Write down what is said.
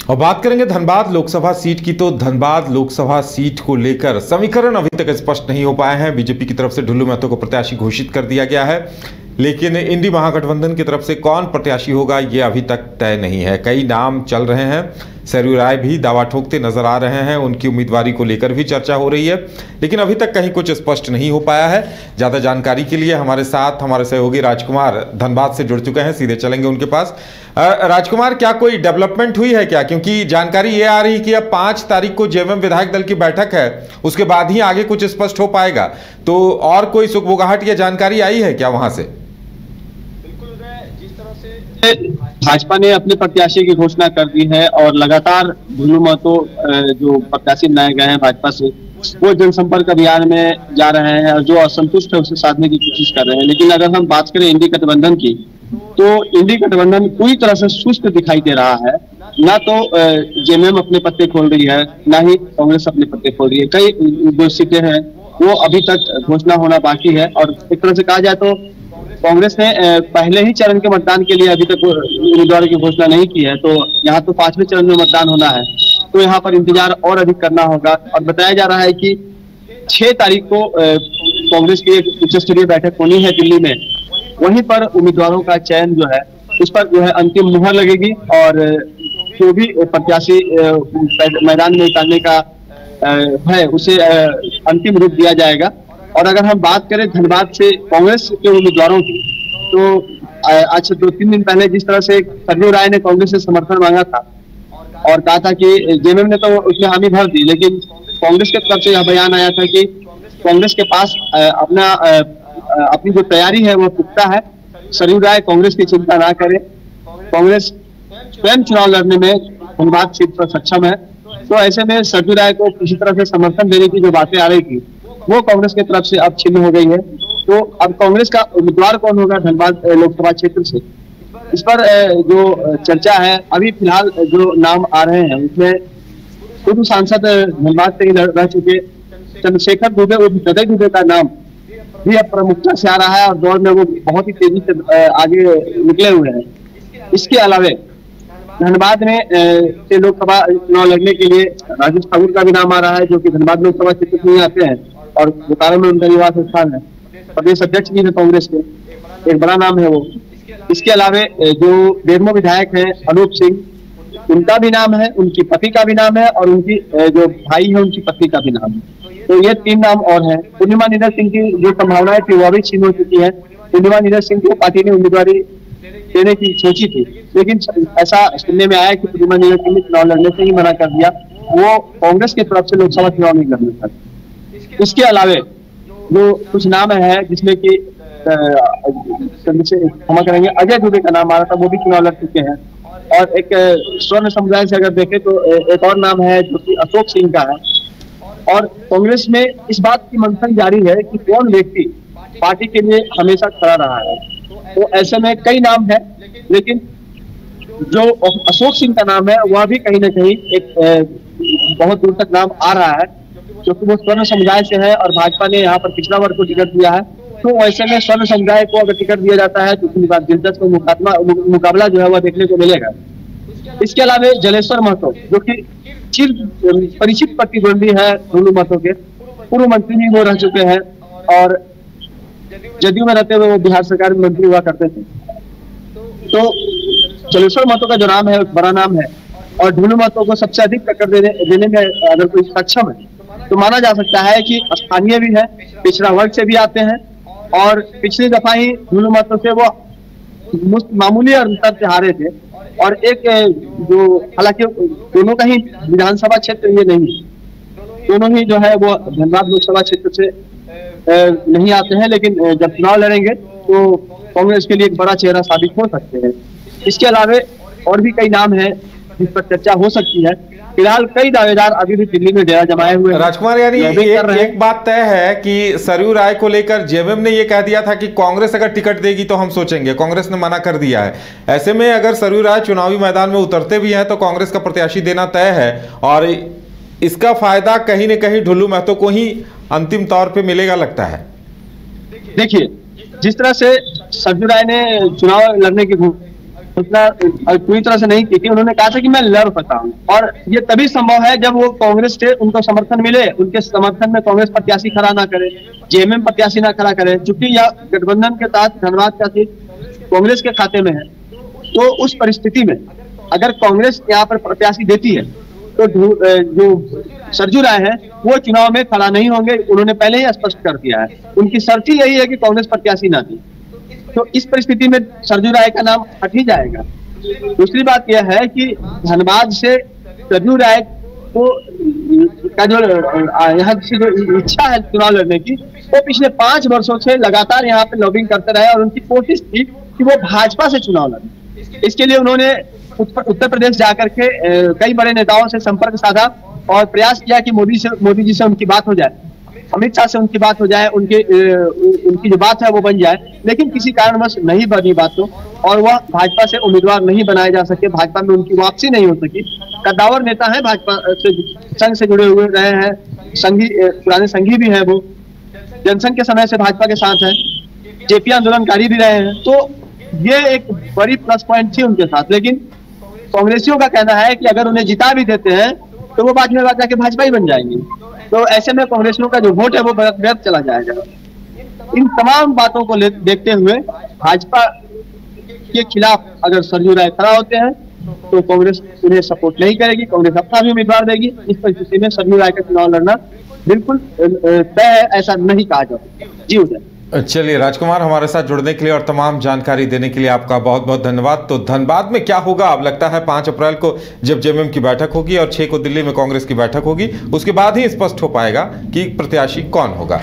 और बात करेंगे धनबाद लोकसभा सीट की। तो धनबाद लोकसभा सीट को लेकर समीकरण अभी तक स्पष्ट नहीं हो पाए हैं। बीजेपी की तरफ से ढुल्लू महतो को प्रत्याशी घोषित कर दिया गया है, लेकिन इंडी महागठबंधन की तरफ से कौन प्रत्याशी होगा ये अभी तक तय नहीं है। कई नाम चल रहे हैं, सरयू राय भी दावा ठोकते नजर आ रहे हैं, उनकी उम्मीदवारी को लेकर भी चर्चा हो रही है, लेकिन अभी तक कहीं कुछ स्पष्ट नहीं हो पाया है। ज़्यादा जानकारी के लिए हमारे साथ हमारे सहयोगी राजकुमार धनबाद से जुड़ चुके हैं, सीधे चलेंगे उनके पास। राजकुमार, क्या कोई डेवलपमेंट हुई है क्या? क्योंकि जानकारी ये आ रही है कि अब 5 तारीख को जेएमएम विधायक दल की बैठक है, उसके बाद ही आगे कुछ स्पष्ट हो पाएगा। तो और कोई सुगबुगाहट या जानकारी आई है क्या वहां से? भाजपा ने अपने प्रत्याशी की घोषणा कर दी है और लगातार ढुल्लू महतो जो प्रत्याशी बनाए गए हैं भाजपा से, वो जनसंपर्क अभियान में जा रहे हैं और जो असंतुष्ट है उसे साधने की कोशिश कर रहे हैं। लेकिन अगर हम बात करें इंडी गठबंधन की, तो इंडी गठबंधन पूरी तरह से सुस्त दिखाई दे रहा है। ना तो जेएमएम अपने पत्ते खोल रही है, ना ही कांग्रेस अपने पत्ते खोल रही है। कई जो सीटें हैं वो अभी तक घोषणा होना बाकी है। और एक तरह से कहा जाए तो कांग्रेस ने पहले ही चरण के मतदान के लिए अभी तक उम्मीदवारों की घोषणा नहीं की है, तो यहाँ तो 5वें चरण में मतदान होना है, तो यहाँ पर इंतजार और अधिक करना होगा। और बताया जा रहा है कि 6 तारीख को कांग्रेस की एक उच्च स्तरीय बैठक होनी है दिल्ली में। वहीं पर उम्मीदवारों का चयन जो है उस पर जो है अंतिम मुहर लगेगी और जो भी प्रत्याशी मैदान में उतारने का है उसे अंतिम रूप दिया जाएगा। और अगर हम बात करें धनबाद से कांग्रेस के उम्मीदवारों की, तो आज 2-3 दिन पहले जिस तरह से सरयू राय ने कांग्रेस से समर्थन मांगा था और कहा था कि जेएमएम ने तो उसमें हामी भर दी, लेकिन कांग्रेस की तरफ से यह बयान आया था कि कांग्रेस के पास अपनी जो तैयारी है वो पुख्ता है, सरयू राय कांग्रेस की चिंता ना करे, कांग्रेस स्वयं चुनाव लड़ने में धनबाद सीट पर सक्षम है। तो ऐसे में सरयू राय को किसी तरह से समर्थन देने की जो बातें आ रही थी वो कांग्रेस की तरफ से अब छिन्न हो गई है। तो अब कांग्रेस का उम्मीदवार कौन होगा धनबाद लोकसभा क्षेत्र से, इस पर जो चर्चा है, अभी फिलहाल जो नाम आ रहे हैं उसमें पूर्व सांसद धनबाद से रह चुके चंद्रशेखर दुबे और हृदय दुबे का नाम भी अब प्रमुखता से आ रहा है और दौर में वो बहुत ही तेजी से आगे निकले हुए हैं। इसके अलावा धनबाद में से लोकसभा चुनाव लड़ने के लिए राजेश ठाकुर का भी नाम आ रहा है, जो कि धनबाद लोकसभा क्षेत्र में आते हैं और बोकारो में उनका निवास स्थान है। प्रदेश अध्यक्ष भी है कांग्रेस के, एक बड़ा नाम है वो। इसके अलावा जो बेरमो विधायक है अनूप सिंह, उनका भी नाम है, उनकी पति का भी नाम है और उनकी जो भाई है उनकी पत्नी का भी नाम है। तो ये 3 नाम और हैं। पूर्णिमा नीरज सिंह की जो संभावनाएं थी वो भी छीन हो चुकी है। पूर्णिमा नीरज सिंह को पार्टी ने उम्मीदवारी देने की सोची थी, लेकिन ऐसा सुनने में आया कि पूर्णिमा नीरज सिंह ने चुनाव लड़ने से ही मना कर दिया, वो कांग्रेस की तरफ से लोकसभा चुनाव नहीं लड़ने था। इसके अलावा जो कुछ नाम है जिसमें कि क्षमा करेंगे अजय दुबे का नाम आ रहा था, वो भी चुनाव लड़ चुके हैं। और एक स्वर्ण समुदाय से अगर देखें तो एक और नाम है जो कि अशोक सिंह का है। और कांग्रेस में इस बात की मंथन जारी है कि कौन व्यक्ति पार्टी के लिए हमेशा खड़ा रहा है। तो ऐसे में कई नाम है, लेकिन जो अशोक सिंह का नाम है वह भी कहीं ना कहीं एक बहुत दूर तक नाम आ रहा है, क्योंकि वो स्वर्ण समुदाय से है और भाजपा ने यहाँ पर पिछड़ा वर्ग को टिकट दिया है। तो ऐसे में स्वर्ण समुदाय को अगर टिकट दिया जाता है तो दिलचस्प मुकाबला जो है वह देखने को मिलेगा। इसके अलावा जलेश्वर महतो, जो कि चिर परिचित प्रतिद्वंदी है ढुल्लू महतो के, पूर्व मंत्री भी वो रह चुके हैं और जदयू में रहते हुए वो बिहार सरकार में मंत्री हुआ करते थे। तो जलेश्वर महतो का जो नाम है बड़ा नाम है और ढुल्लू महतो को सबसे अधिक टक्कर देने में अगर कोई सक्षम है तो माना जा सकता है कि स्थानीय भी है, पिछड़ा वर्ग से भी आते हैं और पिछली दफा ही ढुल्लू महतो से वो मामूली अंतर से हारे थे। और एक जो हालांकि दोनों का ही विधानसभा क्षेत्र ये नहीं, दोनों ही जो है वो धनबाद लोकसभा क्षेत्र से नहीं आते हैं, लेकिन जब चुनाव लड़ेंगे तो कांग्रेस के लिए एक बड़ा चेहरा साबित हो सकते हैं। इसके अलावा और भी कई नाम है जिस पर चर्चा हो सकती है। फिलहाल कई दावेदार अभी भी दिल्ली में डेरा जमाए हुए हैं। राजकुमार, यानी एक बात तय है कि सरयू राय को लेकर जेएमएम ने ये कह दिया था कि कांग्रेस अगर टिकट देगी तो हम सोचेंगे, कांग्रेस ने मना कर दिया है। ऐसे में अगर सरयू राय चुनावी मैदान में उतरते भी हैं तो कांग्रेस का प्रत्याशी देना तय है और इसका फायदा कहीं न कहीं ढुल्लू महतो को ही अंतिम तौर पर मिलेगा लगता है। देखिए, जिस तरह से सरयू राय ने चुनाव लड़ने की उतना पूरी तरह से नहीं की थी। उन्होंने कहा था कि मैं लड़ सकता हूँ, और ये तभी संभव है जब वो कांग्रेस से उनको समर्थन मिले, उनके समर्थन में कांग्रेस प्रत्याशी खड़ा ना करे, जेएमएम प्रत्याशी ना खड़ा करे, चूंकि यह गठबंधन के तहत धनबाद का सीट कांग्रेस के खाते में है। तो उस परिस्थिति में अगर कांग्रेस यहाँ पर प्रत्याशी देती है तो जो सरजू राय है वो चुनाव में खड़ा नहीं होंगे, उन्होंने पहले ही स्पष्ट कर दिया है। उनकी शर्त ही यही है कि कांग्रेस प्रत्याशी ना दी, तो इस परिस्थिति में सरजू राय का नाम हट ही जाएगा। दूसरी बात यह है कि धनबाद से सरजू राय को का जो यहाँ से जो इच्छा है चुनाव लड़ने की, वो पिछले 5 वर्षों से लगातार यहाँ पे लॉबिंग करते रहे और उनकी कोशिश थी कि वो भाजपा से चुनाव लड़े। इसके लिए उन्होंने उत्तर प्रदेश जाकर के कई बड़े नेताओं से संपर्क साधा और प्रयास किया कि मोदी जी से उनकी बात हो जाए, अमित शाह से उनकी बात हो जाए, उनकी जो बात है वो बन जाए, लेकिन किसी कारणवश नहीं बनी बात तो, और वह भाजपा से उम्मीदवार नहीं बनाए जा सके, भाजपा में उनकी वापसी नहीं हो सकी। कद्दावर नेता है, भाजपा से संघ से जुड़े हुए रहे हैं, संघी पुराने संघी भी है, वो जनसंघ के समय से भाजपा के साथ है, जेपी आंदोलनकारी भी रहे हैं, तो ये एक बड़ी प्लस पॉइंट थी उनके साथ। लेकिन कांग्रेसियों का कहना है कि अगर उन्हें जिता भी देते हैं तो वो बाद में जाके भाजपा ही बन जाएंगे, तो ऐसे में कांग्रेसियों का जो वोट है वो व्यर्थ चला जाएगा। इन तमाम बातों को देखते हुए भाजपा के खिलाफ अगर सरजू राय खड़ा होते हैं तो कांग्रेस उन्हें सपोर्ट नहीं करेगी, कांग्रेस अपना भी उम्मीदवार देगी। इस परिस्थिति में सरजू राय का चुनाव लड़ना बिल्कुल तय है, ऐसा नहीं कहा जा सकता। जी उदय। चलिए राजकुमार, हमारे साथ जुड़ने के लिए और तमाम जानकारी देने के लिए आपका बहुत बहुत धन्यवाद। तो धनबाद में क्या होगा अब लगता है 5 अप्रैल को जब जेएमएम की बैठक होगी और 6 को दिल्ली में कांग्रेस की बैठक होगी, उसके बाद ही स्पष्ट हो पाएगा कि प्रत्याशी कौन होगा।